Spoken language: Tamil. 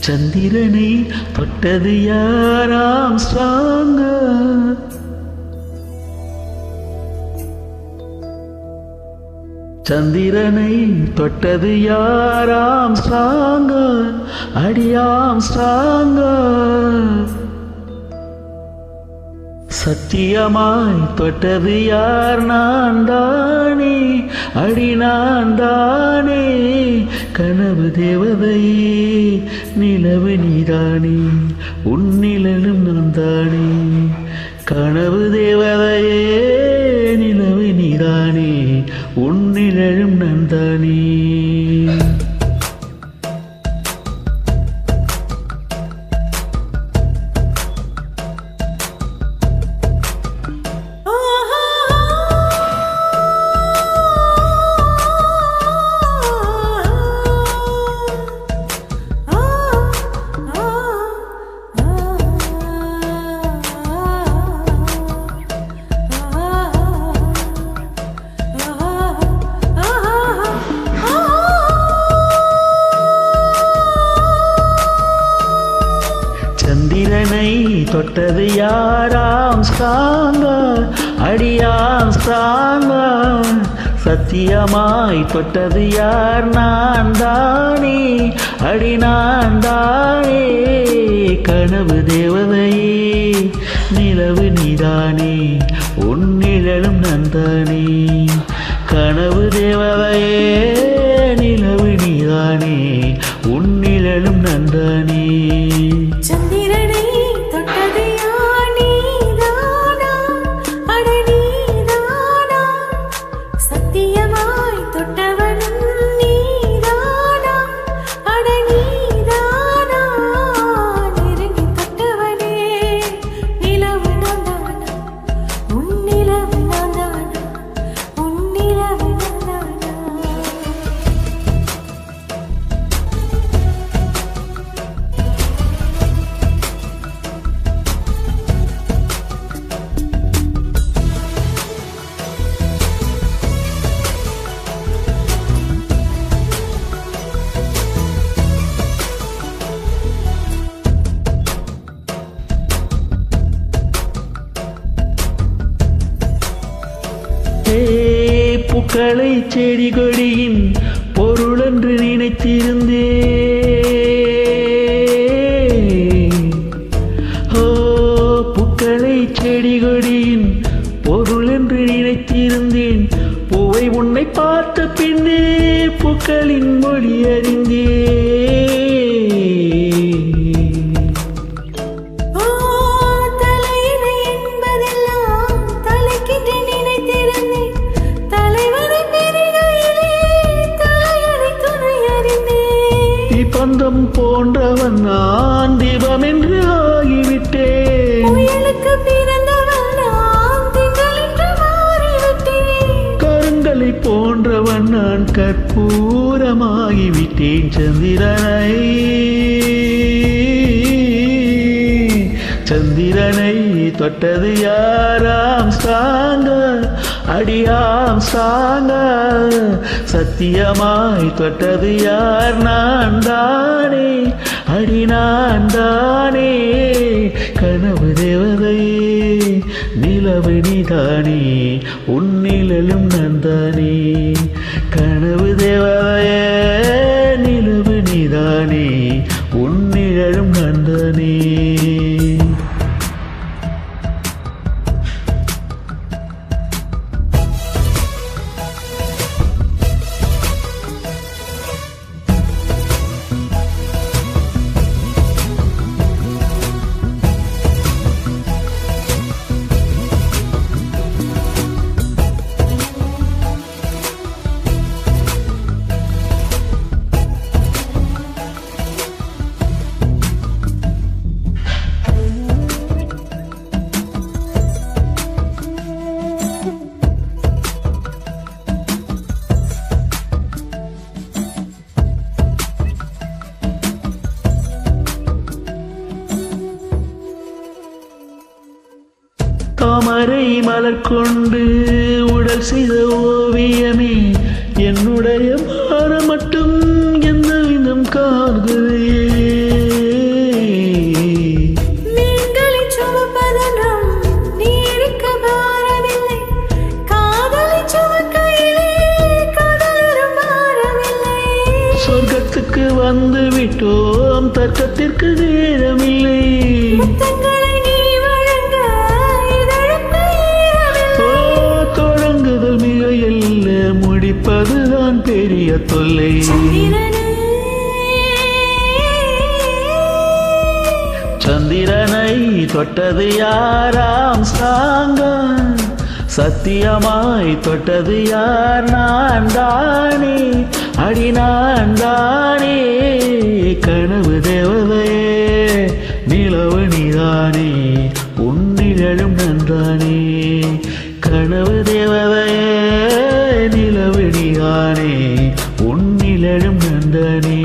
சந்திரனை தொட்டது யாராம் ஸ்ட்ராங்க சந்திரனை தொட்டது யாராம் ஸ்ட்ராங்க அடியாம் ஸ்ட்ராங்க சத்தியமாய் தொட்டது யார் நான் தானே அடி நான் தானே கனவு தேவதையே நிலவு நீதானே உன்னிலும் நான் தானே கனவு தேவதையே நிலவு நீதானே உன்னிலும் நான் தானே சந்திரனை தொட்டது யாராம் ஸ்ட்ராங்க அடியாம் ஸ்ட்ராங்க சத்தியமாய் தொட்டது யார் நான் தானே அடி நான் தானே கனவு தேவதையே நிலவு நீதானே உன்னிலும் நான் தானே கனவு தேவதையே நிலவு நீதானே உன்னிலும் நான் தானே சந்திரனை தொட்டது யார் நீதானா அட நீதானா சத்தியமாய் தொட்டவனும் நீதானா அட நீதானா நெருங்கி தொட்டவனே நிலவு நான்தானா உன் நிலவு நான்தானா உன் நிலவு நான்தானா பூக்களை செடி கொடியின் பொருள் என்று நினைத்திருந்தே பூக்களை செடி கொடியின் பொருள் என்று நினைத்திருந்தேன் பூவை உன்னை பார்த்த பின்னே பூக்களின் மொழி அறிந்தே பந்தம் போன்றவன் நான் தீபம் என்று ஆகிவிட்டேன் கருங்களை போன்றவன் நான் கற்பூரமாகிவிட்டேன் சந்திரனை தொட்டது யாராம் ஸ்ட்ராங்க அடியாம் ஸ்ட்ராங்க சத்தியமாய் தொட்டது யார் நான் தானே அடி நான் தானே கனவு தேவதையே நிலவு நீதானே உன்னிலும் நான் தானே கனவு தேவதையே நிலவு நீதானே உன்னிலும் நான் தானே தாமரை மலர் கொண்டு உடல் செய்த ஓவியமே என்னுடைய பாரம் மட்டும் எந்த விதம் காண்கிறே தூக்கத்திற்கு நேரமில்லை. முத்தங்களை நீ வழங்க இதழுக்கு ஈரமில்லை. ஓ தொடங்குதல் மிக அல்ல, முடிப்பதுதான் பெரிய தொல்லை. சந்திரனை தொட்டது யாராம் சாங்கம், சத்தியமாய் தொட்டது யார்? நான் தானே, அடி நான் தானே. கனவு தேவதையே நிலவு நீதானே, உன்னிலும் நன்றானே. கனவு தேவதையே நிலவு நீதானே, உன்னிலும் நன்றானே.